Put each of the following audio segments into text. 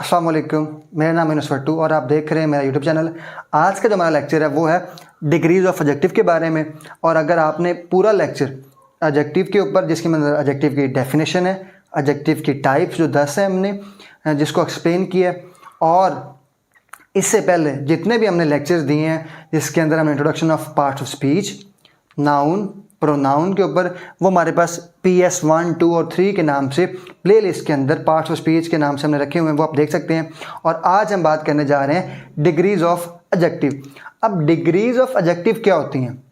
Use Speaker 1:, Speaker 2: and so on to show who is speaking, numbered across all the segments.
Speaker 1: अस्सलाम वालेकुम, मेरा नाम है यूनुस भट्टू और आप देख रहे हैं मेरा यूट्यूब चैनल। आज का जो हमारा लेक्चर है वो है डिग्रीज ऑफ एडजेक्टिव के बारे में। और अगर आपने पूरा लेक्चर एडजेक्टिव के ऊपर, जिसकी मतलब एडजेक्टिव की डेफिनेशन है, एडजेक्टिव की टाइप्स जो 10 है हमने जिसको एक्सप्लेन किया है, और इससे पहले जितने भी हमने लेक्चर्स दिए हैं जिसके अंदर हमने introduction of parts of speech, noun, pronoun के ऊपर, वो हमारे पास PS 1, 2 और 3 के नाम से प्लेलिस्ट के अंदर पार्ट्स ऑफ स्पीच के नाम से हमने रखे हुए हैं, वो आप देख सकते हैं। और आज हम बात करने जा रहे हैं डिग्रीज ऑफ एडजेक्टिव। अब डिग्रीज ऑफ एडजेक्टिव क्या होती हैं?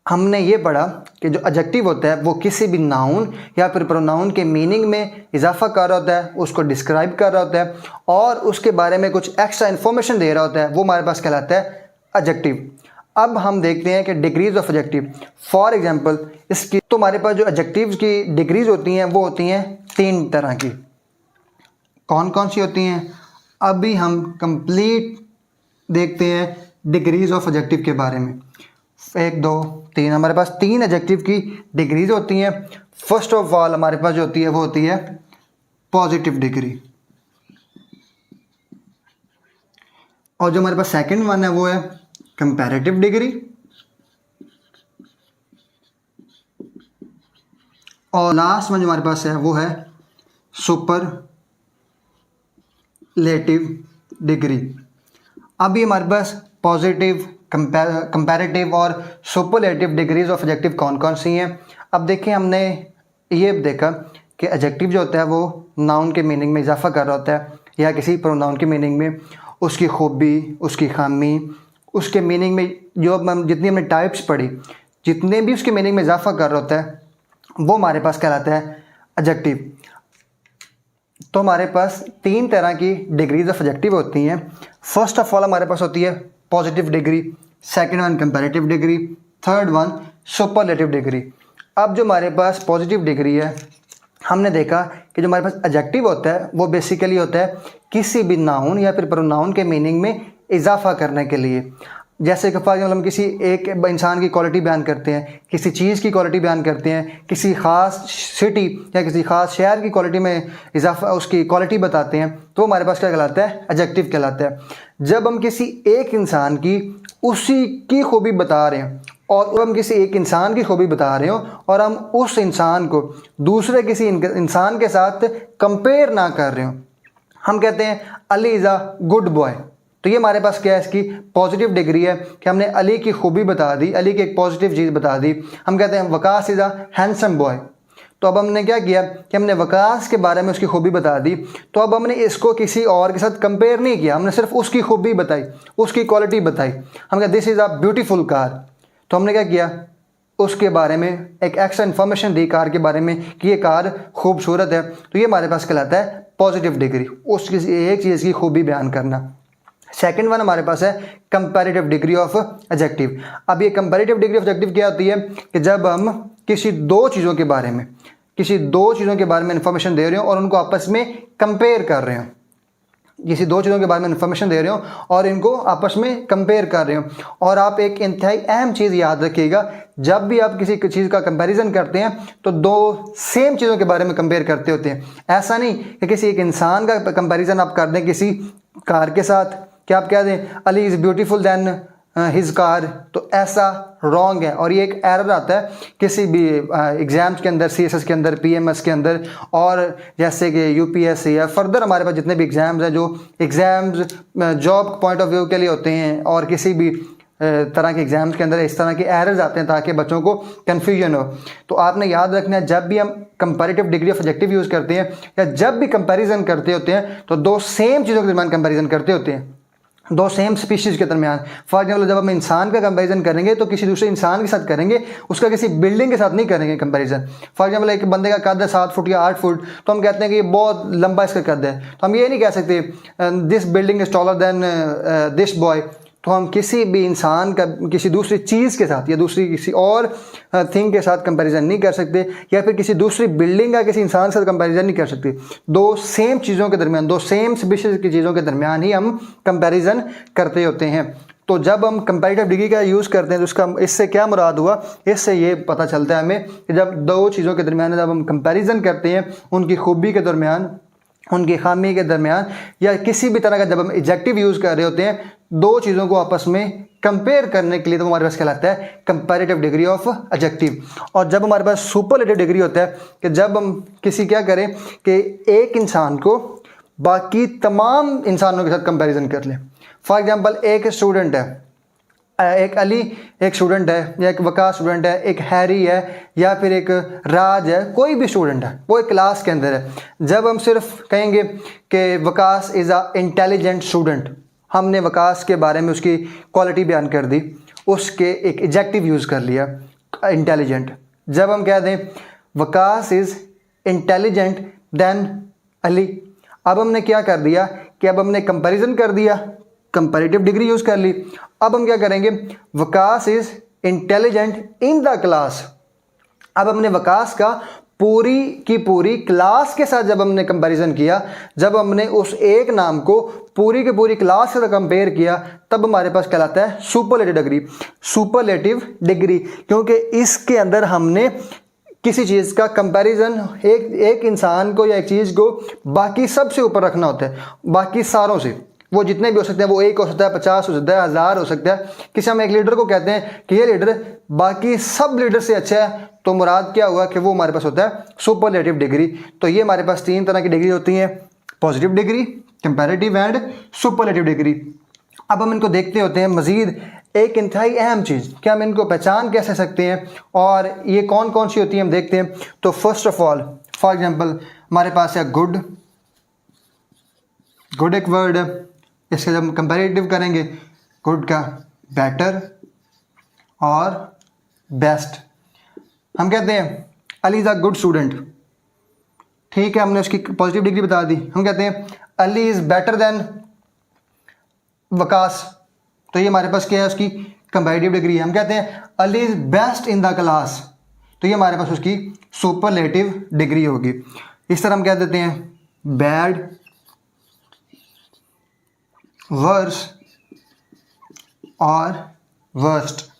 Speaker 1: हमने ये पढ़ा कि जो एडजेक्टिव होता है वो किसी भी नाउन या फिर प्रोनाउन के मीनिंग में इजाफा कर रहा होता है, उसको डिस्क्राइब कर रहा होता है और उसके बारे में कुछ एक्स्ट्रा इन्फॉर्मेशन दे रहा होता है, वो हमारे पास कहलाता है एडजेक्टिव। अब हम देखते हैं कि degrees of adjective, for example इसकी, तो हमारे पास जो एडजेक्टिव्स की डिग्रीज होती हैं वो होती हैं 3 तरह की। कौन कौन सी होती हैं? अभी हम कंप्लीट देखते हैं डिग्रीज ऑफ एडजेक्टिव के बारे में। 1, 2, 3 हमारे पास 3 एडजेक्टिव की डिग्रीज होती हैं। फर्स्ट ऑफ ऑल हमारे पास जो होती है वो होती है पॉजिटिव डिग्री, और जो हमारे पास सेकंड वन है वो है कंपैरेटिव डिग्री, और लास्ट में जो हमारे पास है वो है सुपरलेटिव डिग्री। अभी हमारे पास पॉजिटिव, कंपैरेटिव और सुपरलेटिव डिग्रीज ऑफ एडजेक्टिव कौन कौन सी हैं। अब देखिए, हमने ये देखा कि एडजेक्टिव जो होता है वो नाउन के मीनिंग में इजाफा कर रहा होता है, या किसी प्रोनाउन के मीनिंग में उसकी खूबी, उसकी खामी, उसके मीनिंग में जो जितनी हमने टाइप्स पढ़ी, जितने भी उसके मीनिंग में इजाफा कर रहा होता है वो हमारे पास कहलाता है एडजेक्टिव। तो हमारे पास 3 तरह की डिग्रीज ऑफ एडजेक्टिव होती हैं। फर्स्ट ऑफ ऑल हमारे पास होती है positive degree, second one comparative degree, third one superlative degree. अब जो हमारे पास पॉजिटिव डिग्री है, हमने देखा कि जो हमारे पास एडजेक्टिव होता है वो बेसिकली होता है किसी भी नाउन या फिर प्रोनाउन के मीनिंग में इजाफा करने के लिए। जैसे कि फॉर एग्जाम्पल हम किसी एक इंसान की क्वालिटी बयान करते हैं, किसी चीज़ की क्वालिटी बयान करते हैं, किसी ख़ास सिटी या किसी ख़ास शहर की क्वालिटी में इजाफा, उसकी क्वालिटी बताते हैं, तो हमारे पास क्या कहलाता है? एडजेक्टिव कहलाता है। जब हम किसी एक इंसान की उसी की खूबी बता रहे हैं, और हम किसी एक इंसान की खूबी बता रहे हो और हम उस इंसान को दूसरे किसी इंसान के साथ कंपेयर ना कर रहे हो, हम कहते हैं Ali is a good boy. तो ये हमारे पास क्या है? इसकी पॉजिटिव डिग्री है कि हमने अली की खूबी बता दी, अली की एक पॉजिटिव चीज़ बता दी। हम कहते हैं Waqas is a handsome boy. तो अब हमने क्या किया कि हमने वकास के बारे में उसकी खूबी बता दी, तो अब हमने इसको किसी और के साथ कंपेयर नहीं किया, हमने सिर्फ उसकी खूबी बताई, उसकी क्वालिटी बताई। हम कहते this is a beautiful car. तो हमने क्या किया? उसके बारे में एक एक्स्ट्रा इन्फॉर्मेशन दी कार के बारे में कि ये कार खूबसूरत है। तो ये हमारे पास कहलाता है पॉजिटिव डिग्री, उस किसी एक चीज़ की खूबी बयान करना। सेकेंड वन हमारे पास है कंपैरेटिव डिग्री ऑफ एडजेक्टिव। अब ये कंपैरेटिव डिग्री ऑफ एडजेक्टिव क्या होती है कि जब हम किसी दो चीज़ों के बारे में इंफॉर्मेशन दे रहे हो और उनको आपस में कंपेयर कर रहे हो, किसी दो चीज़ों के बारे में इंफॉर्मेशन दे रहे हो और इनको आपस में कंपेयर कर रहे हो। और आप एक इंतहाई अहम चीज़ याद रखिएगा, जब भी आप किसी चीज़ का कंपैरिजन करते हैं तो 2 सेम चीज़ों के बारे में कंपेयर करते होते हैं। ऐसा नहीं कि किसी एक इंसान का कंपैरिजन आप कर दें किसी कार के साथ, कि आप कह दें Ali is beautiful than his car, तो ऐसा रॉन्ग है। और ये एक एरर आता है किसी भी एग्ज़ाम्स के अंदर, CSS के अंदर, PMS के अंदर, और जैसे कि UPSC या फर्दर हमारे पास जितने भी एग्ज़ाम्स हैं, जो exams job point of view के लिए होते हैं, और किसी भी तरह के एग्ज़ाम्स के अंदर इस तरह के एरर्स आते हैं ताकि बच्चों को कन्फ्यूजन हो। तो आपने याद रखना है, जब भी हम comparative degree of adjective use करते हैं या जब भी कंपैरिजन करते होते हैं तो 2 सेम चीज़ों के दरमियान कंपैरिजन करते होते हैं, 2 सेम स्पीशीज़ के दरमियान। फॉर एग्जाम्पल जब हम इंसान का कंपैरिजन करेंगे तो किसी दूसरे इंसान के साथ करेंगे, उसका किसी बिल्डिंग के साथ नहीं करेंगे कंपैरिजन। फॉर एग्जाम्पल एक बंदे का कद है 7 फुट या 8 फुट, तो हम कहते हैं कि ये बहुत लंबा इसका कद है, तो हम ये नहीं कह सकते this building is taller than this boy. तो हम किसी भी इंसान का किसी दूसरी चीज़ के साथ या दूसरी किसी और थिंग के साथ कंपैरिजन नहीं कर सकते, या फिर किसी दूसरी बिल्डिंग का किसी इंसान के साथ कंपैरिजन नहीं कर सकते। 2 सेम चीज़ों के दरमियान, 2 सेम स्पीशीज़ की चीज़ों के दरमियान ही हम कंपैरिजन करते होते हैं। तो जब हम कंपैरेटिव डिग्री का यूज़ करते हैं तो उसका इससे क्या मुराद हुआ, इससे ये पता चलता है हमें कि जब 2 चीज़ों के दरमियान जब हम कंपैरिजन करते हैं उनकी खूबी के दरमियान, उनकी खामी के दरमियान या किसी भी तरह का जब हम एडजेक्टिव यूज़ कर रहे होते हैं दो चीज़ों को आपस में कंपेयर करने के लिए, तो हमारे पास कहलाता है कंपैरेटिव डिग्री ऑफ एडजेक्टिव। और जब हमारे पास सुपरलेटिव डिग्री होता है कि जब हम किसी क्या करें कि एक इंसान को बाकी तमाम इंसानों के साथ कंपैरिजन कर लें। फॉर एग्जांपल एक स्टूडेंट है, एक अली एक स्टूडेंट है, या एक वकास स्टूडेंट है, एक हैरी है, या फिर एक राज है, कोई भी स्टूडेंट है, वो एक क्लास के अंदर है। जब हम सिर्फ कहेंगे कि Waqas is a intelligent student, हमने वकास के बारे में उसकी क्वालिटी बयान कर दी, उसके एक एडजेक्टिव यूज़ कर लिया इंटेलिजेंट। जब हम कह दें Waqas is intelligent then Ali, अब हमने क्या कर दिया कि अब हमने कंपैरिजन कर दिया, कंपैरेटिव डिग्री यूज़ कर ली। अब हम क्या करेंगे, Waqas is intelligent in the class. अब हमने वकास का पूरी की पूरी क्लास के साथ जब हमने कंपैरिजन किया, जब हमने उस एक नाम को पूरी की पूरी क्लास के साथ कंपेयर किया, तब हमारे पास कहलाता है सुपरलेटिव डिग्री। सुपरलेटिव डिग्री क्योंकि इसके अंदर हमने किसी चीज़ का कंपैरिजन एक इंसान को या एक चीज़ को बाकी सबसे ऊपर रखना होता है, बाकी सारों से। वो जितने भी हो सकते हैं, वो एक हो सकता है, 50 हो सकता है, 1000 हो सकता है। किसी हम एक लीडर को कहते हैं कि ये लीडर बाकी सब लीडर से अच्छा है, तो मुराद क्या हुआ कि वो हमारे पास होता है सुपरलेटिव डिग्री। तो ये हमारे पास 3 तरह की डिग्री होती हैं, positive degree, comparative and superlative degree. अब हम इनको देखते होते हैं मज़ीद। एक इंतहाई अहम चीज़ कि हम इनको पहचान कैसे सकते हैं और ये कौन कौन सी होती है हम देखते हैं। तो first of all, for example हमारे पास है गुड। गुड एक वर्ड है, इसके जब हम कंपैरेटिव करेंगे गुड का बेटर और बेस्ट। हम कहते हैं Ali is a good student, ठीक है, हमने उसकी पॉजिटिव डिग्री बता दी। हम कहते हैं Ali is better than Waqas, तो ये हमारे पास क्या है, उसकी कंपैरेटिव डिग्री है। हम कहते हैं Ali is best in the class, तो ये हमारे पास उसकी सुपरलेटिव डिग्री होगी। इस तरह हम कह देते हैं बैड, वर्स और वर्स्ट,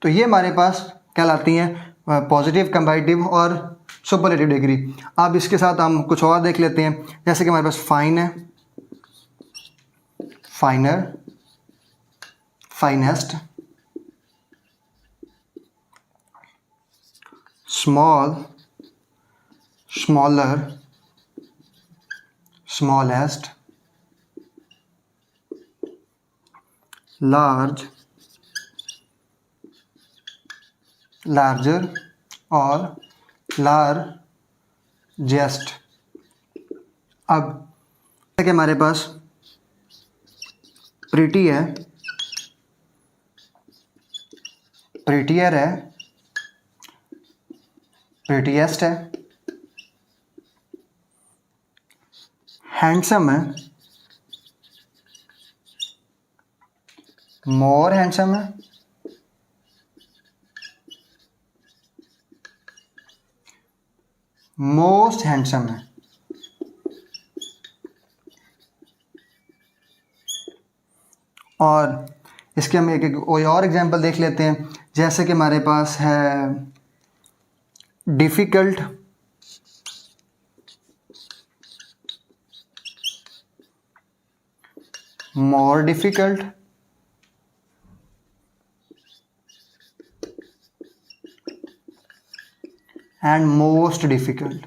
Speaker 1: तो ये हमारे पास कहलाती हैं पॉजिटिव, कंपैरेटिव और सुपरलेटिव डिग्री। अब इसके साथ हम कुछ और देख लेते हैं, जैसे कि हमारे पास फाइन है, फाइनर, finest, small, smaller, smallest, large, larger और लार्जेस्ट। अब कि हमारे पास प्रीटी है, प्रीटियर है, प्रीटीएस्ट है, हैंडसम है, मोर हैंडसम है, मोस्ट हैंडसम है। और इसके हम एक कोई और एग्जांपल देख लेते हैं, जैसे कि हमारे पास है difficult, more difficult, and most difficult.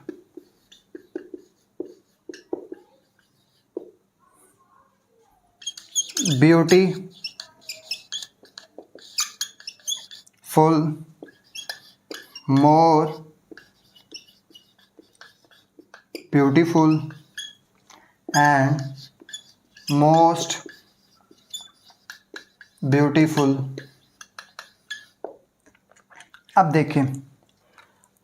Speaker 1: Beauty, full, more beautiful and most beautiful. अब देखें,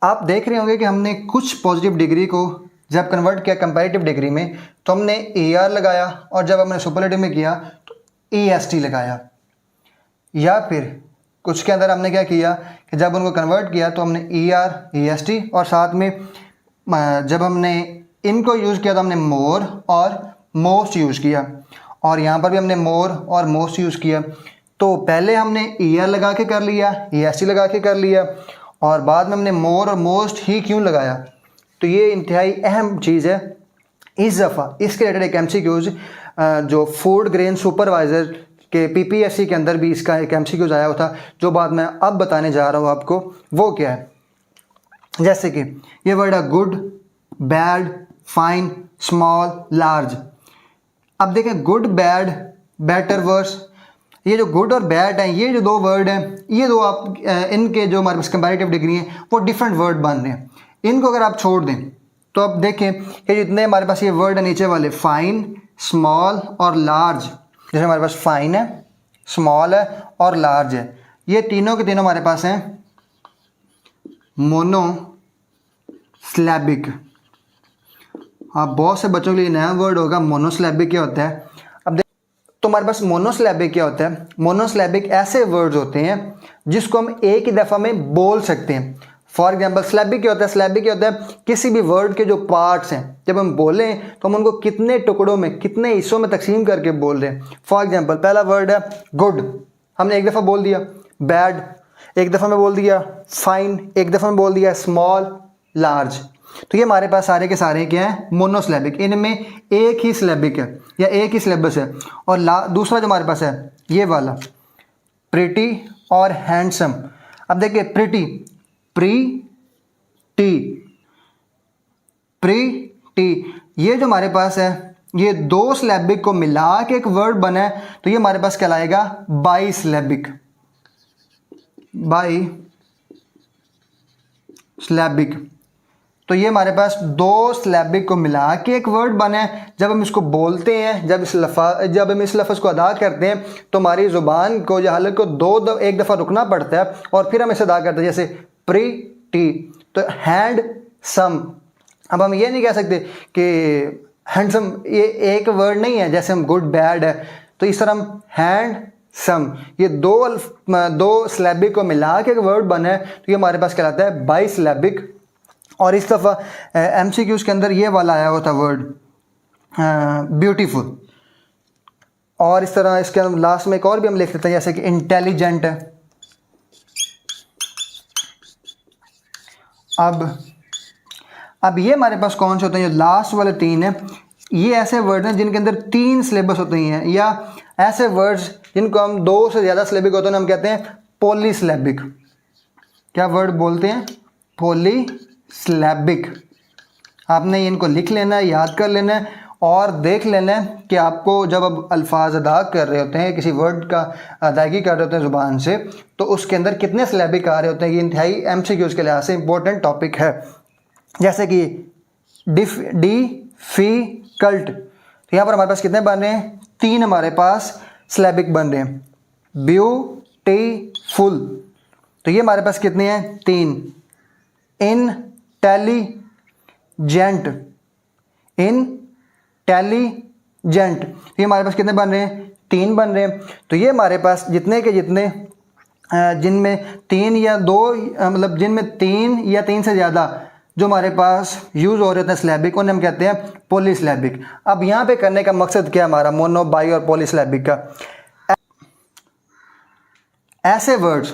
Speaker 1: आप देख रहे होंगे कि हमने कुछ पॉजिटिव डिग्री को जब कन्वर्ट किया कंपैरेटिव डिग्री में तो हमने ER लगाया, और जब हमने सुपरलेटिव में किया तो EST लगाया। या फिर कुछ के अंदर हमने क्या किया कि जब उनको कन्वर्ट किया तो हमने ER, EST और साथ में जब हमने इनको यूज़ किया तो हमने मोर और मोस्ट यूज़ किया, और यहाँ पर भी हमने मोर और मोस्ट यूज़ किया। तो पहले हमने ER लगा के कर लिया, EST लगा के कर लिया, और बाद में हमने मोर और मोस्ट ही क्यों लगाया, तो ये इंतहाई अहम चीज़ है। इस दफ़ा इसके रिलेटेड एक MCQs जो फूड ग्रेन सुपरवाइज़र के PPSC के अंदर भी इसका एक MCQs आया हुआ था, जो बात मैं अब बताने जा रहा हूँ आपको, वो क्या है। जैसे कि ये वर्ड है good, bad, fine, small, large. अब देखें गुड, बैड, बेटर, वर्स, ये जो गुड और बैड हैं, ये जो दो वर्ड हैं, ये दो आप इनके जो हमारे पास कंपैरेटिव डिग्री हैं वो डिफरेंट वर्ड बन रहे हैं। इनको अगर आप छोड़ दें तो अब देखें कि जितने हमारे पास ये वर्ड है नीचे वाले, फाइन, स्मॉल और लार्ज, जैसे हमारे पास फाइन है, स्मॉल है और लार्ज है, ये तीनों के तीनों हमारे पास हैं मोनोसिलैबिक। हाँ, बहुत से बच्चों के लिए नया वर्ड होगा मोनोसिलैबिक क्या होता है। अब तो हमारे पास मोनोसिलैबिक क्या होता है। मोनोसिलैबिक ऐसे वर्ड्स होते हैं जिसको हम एक ही दफ़ा में बोल सकते हैं। फॉर एग्जाम्पल सिलैबिक क्या होता है। सिलैबिक क्या होता है, किसी भी वर्ड के जो पार्ट्स हैं जब हम बोलें तो हम उनको कितने टुकड़ों में, कितने हिस्सों में तकसीम करके बोल रहे हैं। फॉर एग्जाम्पल पहला वर्ड है गुड, हमने एक दफ़ा बोल दिया। बैड एक दफ़ा में बोल दिया। फाइन एक दफ़ा में बोल दिया। स्मॉल, लार्ज, तो ये हमारे पास सारे के सारे क्या हैं, मोनोसिलैबिक। इनमें एक ही सिलेबिक है या एक ही सिलेबस है। और दूसरा जो हमारे पास है ये वाला प्रिटी और हैंडसम। अब देखिए प्रिटी, प्री टी, ये जो हमारे पास है ये दो सिलेबिक को मिला के एक वर्ड बना है, तो ये हमारे पास कहलाएगा बाई सिलेबिक। तो ये हमारे पास दो सिलेबिक को मिला के एक वर्ड बना है। जब हम इसको बोलते हैं, जब हम इस लफ्ज़ को अदा करते हैं तो हमारी ज़ुबान को या हलक को एक दफ़ा रुकना पड़ता है और फिर हम इसे अदा करते हैं। जैसे प्री तो हैंड सम। अब हम ये नहीं कह सकते कि हैंडसम ये एक वर्ड नहीं है, जैसे हम गुड बैड है, तो इस तरह हम हैंड सम, ये दो सिलेबिक को मिला के एक वर्ड बना है, तो ये हमारे पास कहलाता है बाई सिलेबिक। और इस दफ़ा MCQs के अंदर ये वाला आया हुआ था वर्ड ब्यूटीफुल। और इस तरह इसके लास्ट में एक और भी हम लिख लेते हैं, जैसे कि इंटेलिजेंट है। अब ये हमारे पास कौन से होते हैं, जो लास्ट वाले तीन है, ये ऐसे वर्ड हैं जिनके अंदर तीन सिलेबस होते हैं, या ऐसे वर्ड्स जिनको हम दो से ज़्यादा सिलेबिक होते हैं, हम कहते हैं पॉलीसिलेबिक। क्या वर्ड बोलते हैं, पॉलीसिलेबिक। आपने इनको लिख लेना है, याद कर लेना है और देख लेना है कि आपको जब आप अल्फाज अदा कर रहे होते हैं, किसी वर्ड का अदायगी कर रहे होते हैं ज़ुबान से, तो उसके अंदर कितने सिलेबिक आ रहे होते हैं। ये इंतहाई MCQs के लिहाज से इंपॉर्टेंट टॉपिक है। जैसे कि डिफिकल्ट, तो यहाँ पर हमारे पास कितने बन रहे हैं, तीन हमारे पास सिलेबिक बन रहे हैं। ब्यूटीफुल, तो ये हमारे पास कितने हैं, तीन। इंटेलिजेंट, ये हमारे पास कितने बन रहे हैं, तीन बन रहे हैं। तो ये हमारे पास जितने के जितने जिनमें तीन या दो, मतलब जिनमें तीन या तीन से ज़्यादा जो हमारे पास यूज़ हो रहे होते हैं सिलेबिक, उन्हें हम कहते हैं पॉलीसिलेबिक। अब यहाँ पे करने का मकसद क्या हमारा, मोनो, बाई और पॉलीसिलेबिक का। ऐसे वर्ड्स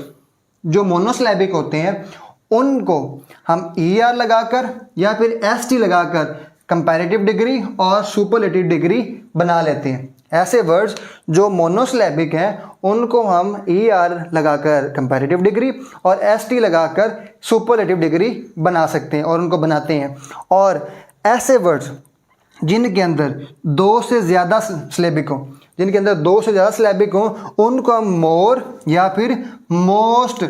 Speaker 1: जो मोनोसिलेबिक होते हैं उनको हम ER लगाकर या फिर ST लगाकर कंपैरेटिव डिग्री और सुपरलेटिव डिग्री बना लेते हैं। ऐसे वर्ड्स जो मोनोसिलेबिक हैं उनको हम ER लगाकर कंपैरेटिव डिग्री और ST लगाकर सुपरलेटिव डिग्री बना सकते हैं और उनको बनाते हैं। और ऐसे वर्ड्स जिनके अंदर दो से ज़्यादा सिलेबिक हो, जिनके अंदर दो से ज़्यादा सिलेबिक हो, उनको हम मोर या फिर मोस्ट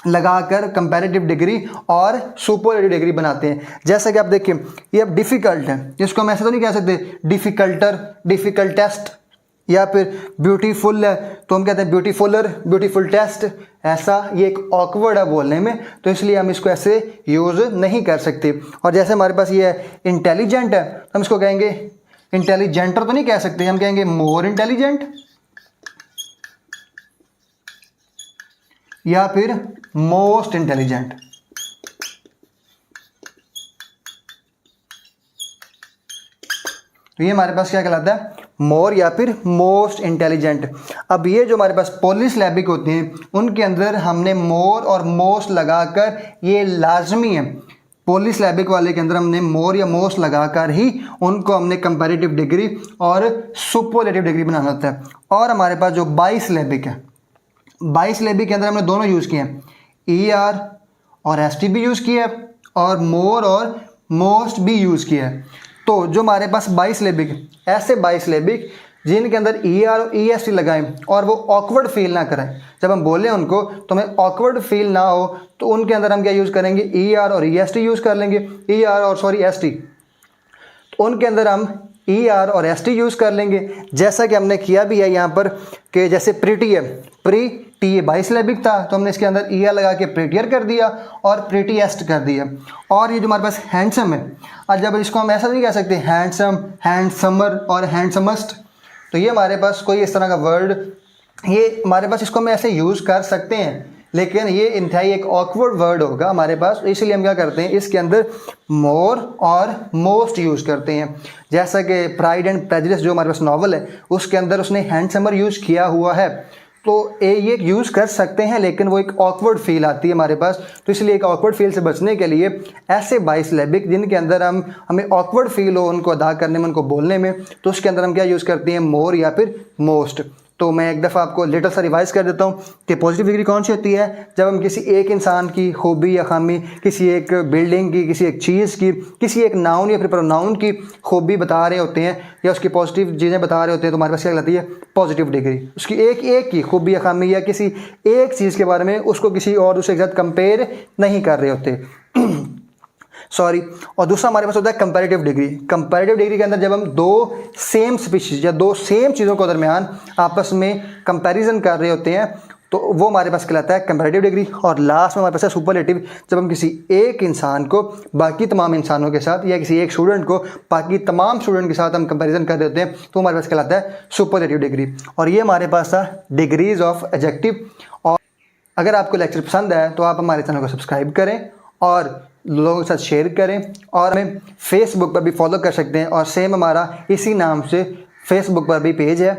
Speaker 1: लगाकर कंपैरेटिव डिग्री और सुपरलेटिव डिग्री बनाते हैं। जैसे कि आप देखिए ये अब डिफ़िकल्ट है, इसको हम ऐसे तो नहीं कह सकते डिफ़िकल्टर, डिफ़िकल्टेस्ट, या फिर ब्यूटीफुल है तो हम कहते हैं ब्यूटीफुलर, ब्यूटीफुल टेस्ट। ऐसा ये एक ऑकवर्ड है बोलने में, तो इसलिए हम इसको ऐसे यूज़ नहीं कर सकते। और जैसे हमारे पास ये है इंटेलिजेंट है, तो हम इसको कहेंगे इंटेलिजेंटर तो नहीं कह सकते, हम कहेंगे मोर इंटेलिजेंट या फिर मोस्ट इंटेलिजेंट। तो ये हमारे पास क्या कहलाता है, मोर या फिर मोस्ट इंटेलिजेंट। अब ये जो हमारे पास पॉलीसिलेबिक होते हैं उनके अंदर हमने मोर और मोस्ट लगाकर, ये लाजमी है पॉलीसिलैबिक वाले के अंदर हमने मोर या मोस्ट लगाकर ही उनको हमने कंपैरेटिव डिग्री और सुपरलेटिव डिग्री बनाना होता है। और हमारे पास जो बाईसिलैबिक है, बाईसिलैबिक के अंदर हमने दोनों यूज़ किए हैं, ER और ST भी यूज़ किया है और मोर और मोस्ट भी यूज़ किया है। तो जो हमारे पास बाईसिलैबिक, ऐसे बाईसिलैबिक जिनके अंदर ER और EST लगाएं और वो ऑकवर्ड फील ना करें, जब हम बोलें उनको तो हमें ऑकवर्ड फील ना हो, तो उनके अंदर हम क्या यूज़ करेंगे, ER और EST यूज़ कर लेंगे, ST। तो उनके अंदर हम ER और ST यूज़ कर लेंगे, जैसा कि हमने किया भी है यहाँ पर कि जैसे प्रीटी है, प्रीटी ये बाईसिलैबिक था तो हमने इसके अंदर ER लगा के प्रीटियर कर दिया और प्रीटीएस्ट कर दिया। और ये जो हमारे पास हैंडसम है, और जब इसको हम ऐसा नहीं कह सकते हैंडसम, हैंडसमर और हैंडसमस्ट, तो ये हमारे पास कोई इस तरह का वर्ड, ये हमारे पास इसको हम ऐसे यूज़ कर सकते हैं, लेकिन ये इंतहाई एक ऑकवर्ड वर्ड होगा हमारे पास, इसलिए हम क्या करते हैं, इसके अंदर मोर और मोस्ट यूज़ करते हैं। जैसा कि प्राइड एंड प्रेजुडिस जो हमारे पास नॉवल है उसके अंदर उसने हैंडसमर यूज़ किया हुआ है, तो ये यूज़ कर सकते हैं, लेकिन वो एक ऑकवर्ड फील आती है हमारे पास। तो इसलिए एक ऑकवर्ड फील से बचने के लिए ऐसे बाईसिलैबिक जिनके अंदर हमें ऑकवर्ड फील हो उनको अदा करने में, उनको बोलने में, तो उसके अंदर हम क्या यूज़ करते हैं, मोर या फिर मोस्ट। तो मैं एक दफ़ा आपको लिटिल सा रिवाइज़ कर देता हूँ कि पॉजिटिव डिग्री कौन सी होती है, जब हम किसी एक इंसान की खूबी या खामी, किसी एक बिल्डिंग की, किसी एक चीज़ की, किसी एक नाउन या फिर प्रोनाउन की खूबी बता रहे होते हैं या उसकी पॉजिटिव चीज़ें बता रहे होते हैं, तो हमारे पास क्या कहलाती है, पॉजिटिव डिग्री। उसकी एक की खूबी या खामी या किसी एक चीज़ के बारे में उसको किसी और दूसरे के साथ कंपेयर नहीं कर रहे होते सॉरी। और दूसरा हमारे पास होता है कंपैरेटिव डिग्री। कंपैरेटिव डिग्री के अंदर जब हम दो सेम स्पीशीज़ या दो सेम चीज़ों के दरमियान आपस में कंपैरिजन कर रहे होते हैं, तो वो हमारे पास कहलाता है कंपैरेटिव डिग्री। और लास्ट में हमारे पास है सुपरलेटिव, जब हम किसी एक इंसान को बाकी तमाम इंसानों के साथ या किसी एक स्टूडेंट को बाकी तमाम स्टूडेंट के साथ हम कंपैरिजन कर रहे होते हैं, तो हमारे पास कहलाता है सुपरलेटिव डिग्री। और ये हमारे पास था डिग्रीज ऑफ एडजेक्टिव। और अगर आपको लेक्चर पसंद आया तो आप हमारे चैनल को सब्सक्राइब करें और लोगों के साथ शेयर करें, और हमें फेसबुक पर भी फॉलो कर सकते हैं, और सेम हमारा इसी नाम से फेसबुक पर भी पेज है।